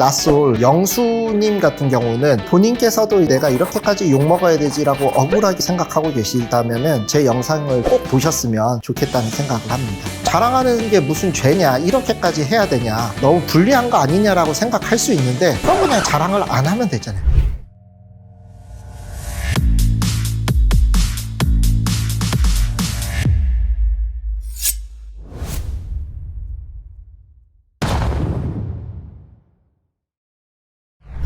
낯솔 영수님 같은 경우는 본인께서도 내가 이렇게까지 욕먹어야 되지라고 억울하게 생각하고 계시다면 제 영상을 꼭 보셨으면 좋겠다는 생각을 합니다. 자랑하는 게 무슨 죄냐, 이렇게까지 해야 되냐, 너무 불리한 거 아니냐라고 생각할 수 있는데 그럼 그냥 자랑을 안 하면 되잖아요.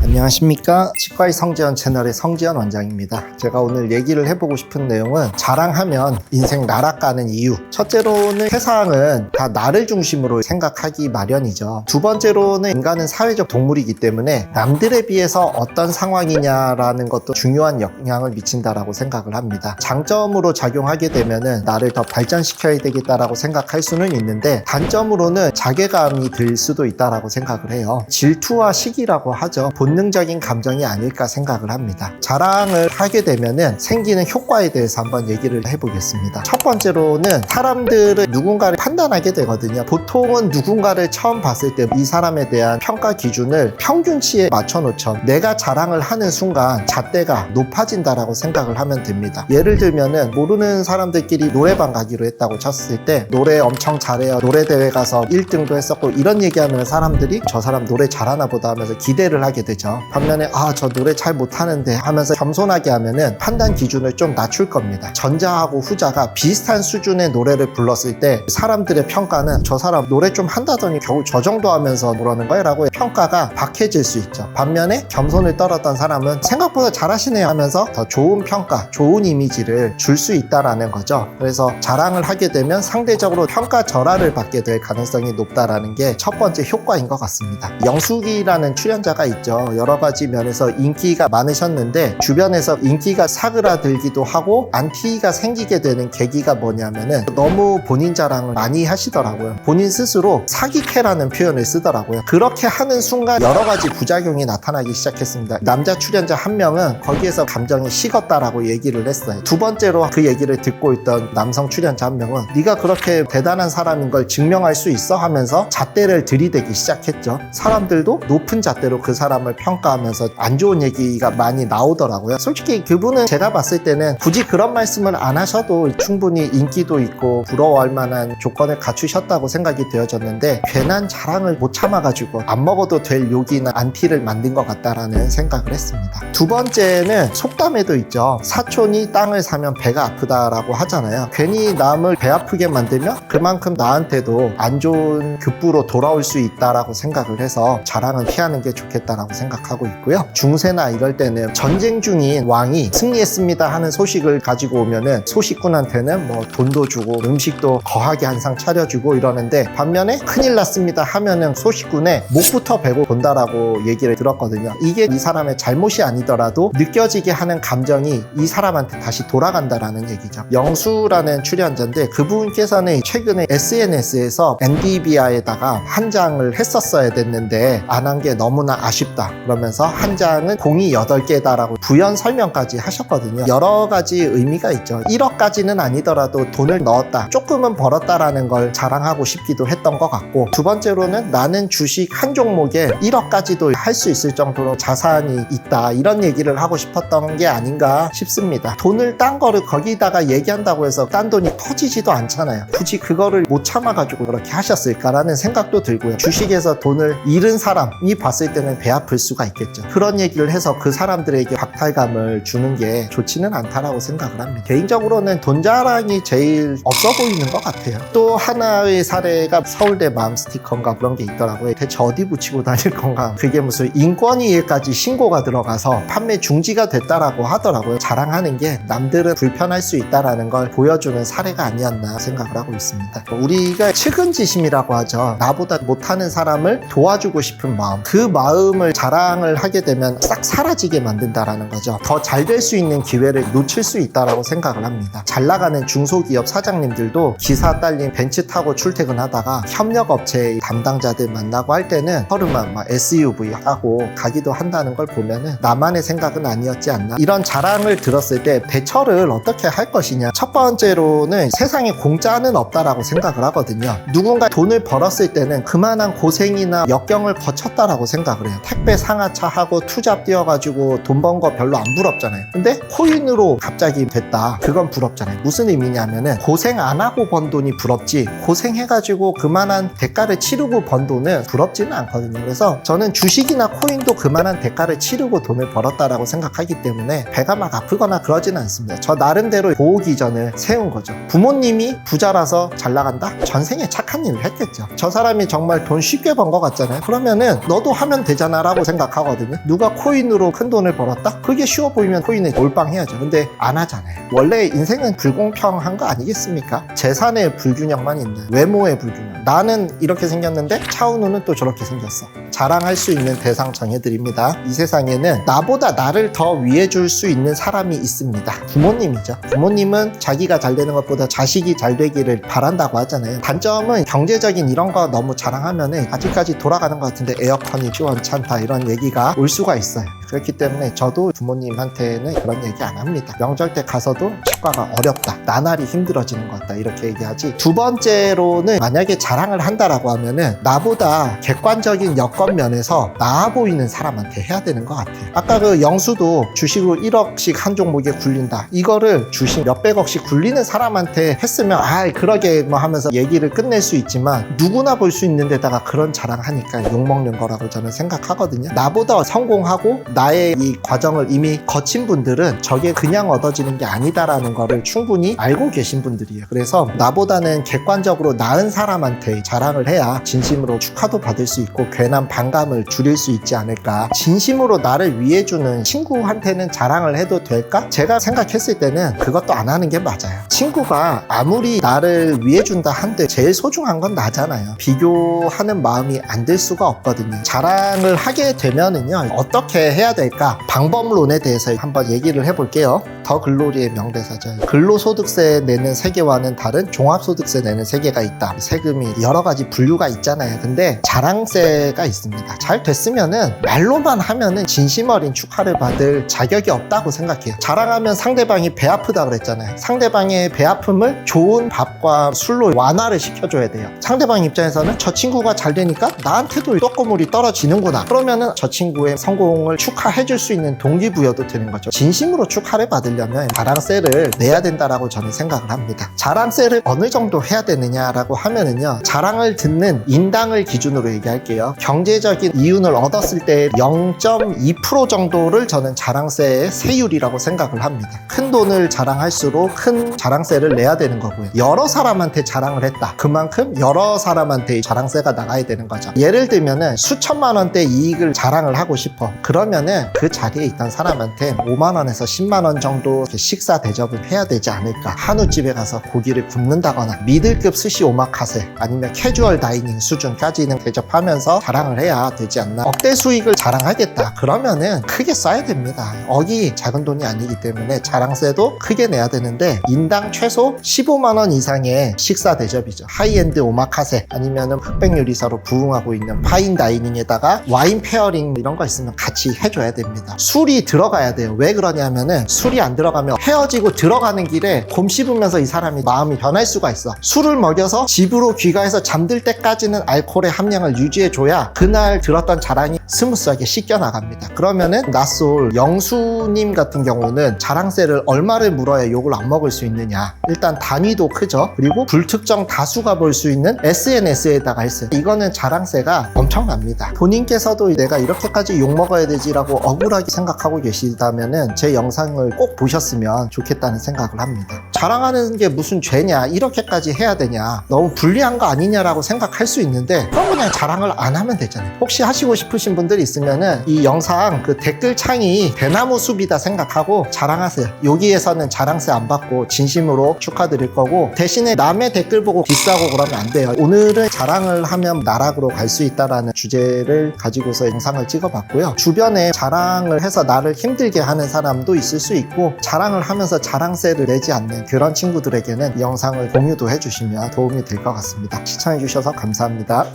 안녕하십니까, 치과의 성지연 채널의 성지연 원장입니다. 제가 오늘 얘기를 해보고 싶은 내용은 자랑하면 인생 나락가는 이유. 첫째로는 세상은 다 나를 중심으로 생각하기 마련이죠. 두 번째로는 인간은 사회적 동물이기 때문에 남들에 비해서 어떤 상황이냐라는 것도 중요한 영향을 미친다라고 생각을 합니다. 장점으로 작용하게 되면은 나를 더 발전시켜야 되겠다라고 생각할 수는 있는데 단점으로는 자괴감이 들 수도 있다라고 생각을 해요. 질투와 시기라고 하죠. 본능적인 감정이 아닐까 생각을 합니다. 자랑을 하게 되면은 생기는 효과에 대해서 한번 얘기를 해보겠습니다. 첫 번째로는 사람들은 누군가를 판단하게 되거든요. 보통은 누군가를 처음 봤을 때 이 사람에 대한 평가 기준을 평균치에 맞춰놓죠. 내가 자랑을 하는 순간 잣대가 높아진다라고 생각을 하면 됩니다. 예를 들면은 모르는 사람들끼리 노래방 가기로 했다고 쳤을 때 노래 엄청 잘해요, 노래대회 가서 1등도 했었고, 이런 얘기하면 사람들이 저 사람 노래 잘하나 보다 하면서 기대를 하게 되죠. 반면에 저 노래 잘 못하는데 하면서 겸손하게 하면은 판단 기준을 좀 낮출 겁니다. 전자하고 후자가 비슷한 수준의 노래를 불렀을 때 사람들의 평가는 저 사람 노래 좀 한다더니 겨우 저 정도 하면서 뭐라는 거야? 라고 평가가 박해질 수 있죠. 반면에 겸손을 떨었던 사람은 생각보다 잘하시네요 하면서 더 좋은 평가, 좋은 이미지를 줄 수 있다라는 거죠. 그래서 자랑을 하게 되면 상대적으로 평가 절하를 받게 될 가능성이 높다라는 게 첫 번째 효과인 것 같습니다. 영숙이라는 출연자가 있죠. 여러 가지 면에서 인기가 많으셨는데 주변에서 인기가 사그라들기도 하고 안티가 생기게 되는 계기가 뭐냐면은 너무 본인 자랑을 많이 하시더라고요. 본인 스스로 사기캐라는 표현을 쓰더라고요. 그렇게 하는 순간 여러 가지 부작용이 나타나기 시작했습니다. 남자 출연자 한 명은 거기에서 감정이 식었다라고 얘기를 했어요. 두 번째로 그 얘기를 듣고 있던 남성 출연자 한 명은 네가 그렇게 대단한 사람인 걸 증명할 수 있어? 하면서 잣대를 들이대기 시작했죠. 사람들도 높은 잣대로 그 사람을 평가하면서 안 좋은 얘기가 많이 나오더라고요. 솔직히 그분은 제가 봤을 때는 굳이 그런 말씀을 안 하셔도 충분히 인기도 있고 부러워할 만한 조건을 갖추셨다고 생각이 되어졌는데 괜한 자랑을 못 참아가지고 안 먹어도 될 욕이나 안티를 만든 것 같다라는 생각을 했습니다. 두 번째는 속담에도 있죠. 사촌이 땅을 사면 배가 아프다라고 하잖아요. 괜히 남을 배 아프게 만들면 그만큼 나한테도 안 좋은 급부로 돌아올 수 있다라고 생각을 해서 자랑은 피하는 게 좋겠다라고 생각하고 있고요. 중세나 이럴 때는 전쟁 중인 왕이 승리했습니다 하는 소식을 가지고 오면은 소식꾼한테는 뭐 돈도 주고 음식도 거하게 한 상 차려주고 이러는데 반면에 큰일 났습니다 하면은 소식꾼의 목부터 베고 본다라고 얘기를 들었거든요. 이게 이 사람의 잘못이 아니더라도 느껴지게 하는 감정이 이 사람한테 다시 돌아간다라는 얘기죠. 영수라는 출연자인데 그분께서는 최근에 SNS에서 엔디비아에다가 한 장을 했었어야 됐는데 안 한 게 너무나 아쉽다 그러면서 한 장은 공이 8개다라고 부연 설명까지 하셨거든요. 여러 가지 의미가 있죠. 1억까지는 아니더라도 돈을 넣었다, 조금은 벌었다라는 걸 자랑하고 싶기도 했던 것 같고, 두 번째로는 나는 주식 한 종목에 1억까지도 할 수 있을 정도로 자산이 있다, 이런 얘기를 하고 싶었던 게 아닌가 싶습니다. 돈을 딴 거를 거기다가 얘기한다고 해서 딴 돈이 터지지도 않잖아요. 굳이 그거를 못 참아가지고 그렇게 하셨을까라는 생각도 들고요. 주식에서 돈을 잃은 사람이 봤을 때는 배 아플 수가 있겠죠. 그런 얘기를 해서 그 사람들에게 박탈감을 주는 게 좋지는 않다라고 생각을 합니다. 개인적으로는 돈 자랑이 제일 없어 보이는 것 같아요. 또 하나의 사례가 서울대 맘 스티커인가 그런 게 있더라고요. 대체 어디 붙이고 다닐 건가. 그게 무슨 인권위에까지 신고가 들어가서 판매 중지가 됐다라고 하더라고요. 자랑하는 게 남들은 불편할 수 있다라는 걸 보여주는 사례가 아니었나 생각을 하고 있습니다. 우리가 측은지심이라고 하죠. 나보다 못하는 사람을 도와주고 싶은 마음, 그 마음을 자랑 자랑을 하게 되면 싹 사라지게 만든다라는 거죠. 더 잘 될 수 있는 기회를 놓칠 수 있다라고 생각을 합니다. 잘 나가는 중소기업 사장님들도 기사 딸린 벤츠 타고 출퇴근하다가 협력업체 담당자들 만나고 할 때는 허름한 SUV 하고 가기도 한다는 걸 보면은 나만의 생각은 아니었지 않나. 이런 자랑을 들었을 때 대처를 어떻게 할 것이냐. 첫 번째로는 세상에 공짜는 없다라고 생각을 하거든요. 누군가 돈을 벌었을 때는 그만한 고생이나 역경을 거쳤다라고 생각을 해요. 택배 상하차 하고 투잡 뛰어가지고 돈 번 거 별로 안 부럽잖아요. 근데 코인으로 갑자기 됐다. 그건 부럽잖아요. 무슨 의미냐면은 고생 안 하고 번 돈이 부럽지 고생해가지고 그만한 대가를 치르고 번 돈은 부럽지는 않거든요. 그래서 저는 주식이나 코인도 그만한 대가를 치르고 돈을 벌었다라고 생각하기 때문에 배가 막 아프거나 그러지는 않습니다. 저 나름대로 보호기전을 세운 거죠. 부모님이 부자라서 잘 나간다? 전생에 착한 일을 했겠죠. 저 사람이 정말 돈 쉽게 번 것 같잖아요. 그러면은 너도 하면 되잖아 라고 생각하거든요. 누가 코인으로 큰 돈을 벌었다? 그게 쉬워 보이면 코인에 몰빵해야죠. 근데 안 하잖아요. 원래 인생은 불공평한 거 아니겠습니까? 재산의 불균형만 있는, 외모의 불균형. 나는 이렇게 생겼는데 차은우는 또 저렇게 생겼어. 자랑할 수 있는 대상 정해드립니다. 이 세상에는 나보다 나를 더 위해 줄 수 있는 사람이 있습니다. 부모님이죠. 부모님은 자기가 잘 되는 것보다 자식이 잘 되기를 바란다고 하잖아요. 단점은 경제적인 이런 거 너무 자랑하면은 아직까지 돌아가는 것 같은데 에어컨이 시원찮다 이런 얘기가 올 수가 있어요. 그렇기 때문에 저도 부모님한테는 그런 얘기 안 합니다. 명절 때 가서도 치과가 어렵다, 나날이 힘들어지는 것 같다 이렇게 얘기하지. 두 번째로는 만약에 자랑을 한다라고 하면은 나보다 객관적인 여건 면에서 나아 보이는 사람한테 해야 되는 것 같아요. 아까 그 영수도 주식으로 1억씩 한 종목에 굴린다, 이거를 주식 몇백억씩 굴리는 사람한테 했으면 그러게 뭐 하면서 얘기를 끝낼 수 있지만 누구나 볼 수 있는 데다가 그런 자랑하니까 욕먹는 거라고 저는 생각하거든요. 나보다 성공하고 나의 이 과정을 이미 거친 분들은 저게 그냥 얻어지는 게 아니다라는 거를 충분히 알고 계신 분들이에요. 그래서 나보다는 객관적으로 나은 사람한테 자랑을 해야 진심으로 축하도 받을 수 있고 괜한 반감을 줄일 수 있지 않을까. 진심으로 나를 위해주는 친구한테는 자랑을 해도 될까? 제가 생각했을 때는 그것도 안 하는 게 맞아요. 친구가 아무리 나를 위해준다 한들 제일 소중한 건 나잖아요. 비교하는 마음이 안 들 수가 없거든요. 자랑을 하게 되면은요, 어떻게 해야 될까? 방법론에 대해서 한번 얘기를 해볼게요. 더 글로리의 명대사죠. 근로소득세 내는 세계와는 다른 종합소득세 내는 세계가 있다. 세금이 여러 가지 분류가 있잖아요. 근데 자랑세가 있습니다. 잘 됐으면은 말로만 하면은 진심 어린 축하를 받을 자격이 없다고 생각해요. 자랑하면 상대방이 배 아프다 그랬잖아요. 상대방의 배 아픔을 좋은 밥과 술로 완화를 시켜줘야 돼요. 상대방 입장에서는 저 친구가 잘 되니까 나한테도 떡고물이 떨어지는구나. 그러면은 저 친구의 성공을 축하해줄 수 있는 동기부여도 되는 거죠. 진심으로 축하를 받으려면 자랑세를 내야 된다라고 저는 생각을 합니다. 자랑세를 어느 정도 해야 되느냐라고 하면은요, 자랑을 듣는 인당을 기준으로 얘기할게요. 경제적인 이윤을 얻었을 때 0.2% 정도를 저는 자랑세의 세율이라고 생각을 합니다. 큰 돈을 자랑할수록 큰 자랑세를 내야 되는 거고요. 여러 사람한테 자랑을 했다, 그만큼 여러 사람한테 자랑세가 나가야 되는 거죠. 예를 들면은 수천만 원대 이익을 자랑을 하고 싶어. 그러면은 그 자리에 있던 사람한테 5만 원에서 10만 원 정도 식사 대접은 해야 되지 않을까. 한우집에 가서 고기를 굽는다거나 미들급 스시 오마카세 아니면 캐주얼 다이닝 수준까지는 대접하면서 자랑을 해야 되지 않나. 억대 수익을 자랑하겠다 그러면은 크게 써야 됩니다. 억이 작은 돈이 아니기 때문에 자랑세도 크게 내야 되는데 인당 최소 15만 원 이상의 식사 대접이죠. 하이엔드 오마카세 아니면은 흑백 요리사로 부흥하고 있는 파인 다이닝에다가 와인 페어링 이런 거 있으면 같이 해줘야 됩니다. 술이 들어가야 돼요. 왜 그러냐면은 술이 안 들어가면 헤어지고 들어가는 길에 곰 씹으면서 이 사람이 마음이 변할 수가 있어. 술을 먹여서 집으로 귀가해서 잠들 때까지는 알코올의 함량을 유지해줘야 그날 들었던 자랑이 스무스하게 씻겨나갑니다. 그러면은 낯솔 영수님 같은 경우는 자랑세를 얼마를 물어야 욕을 안 먹을 수 있느냐. 일단 단위도 크죠. 그리고 불특정 다수가 볼 수 있는 SNS에다가 했어요. 이거는 자랑세가 엄청납니다. 본인께서도 내가 이렇게까지 욕 먹어야 되지라고 하고 억울하게 생각하고 계시다면은 제 영상을 꼭 보셨으면 좋겠다는 생각을 합니다. 자랑하는 게 무슨 죄냐, 이렇게까지 해야 되냐, 너무 불리한 거 아니냐라고 생각할 수 있는데 그럼 그냥 자랑을 안 하면 되잖아요. 혹시 하시고 싶으신 분들 있으면은 이 영상 그 댓글 창이 대나무 숲이다 생각하고 자랑하세요. 여기에서는 자랑세 안 받고 진심으로 축하드릴 거고, 대신에 남의 댓글 보고 비싸고 그러면 안 돼요. 오늘은 자랑을 하면 나락으로 갈 수 있다라는 주제를 가지고서 영상을 찍어봤고요. 주변에 자랑을 해서 나를 힘들게 하는 사람도 있을 수 있고, 자랑을 하면서 자랑세를 내지 않는 그런 친구들에게는 이 영상을 공유도 해주시면 도움이 될 것 같습니다. 시청해주셔서 감사합니다.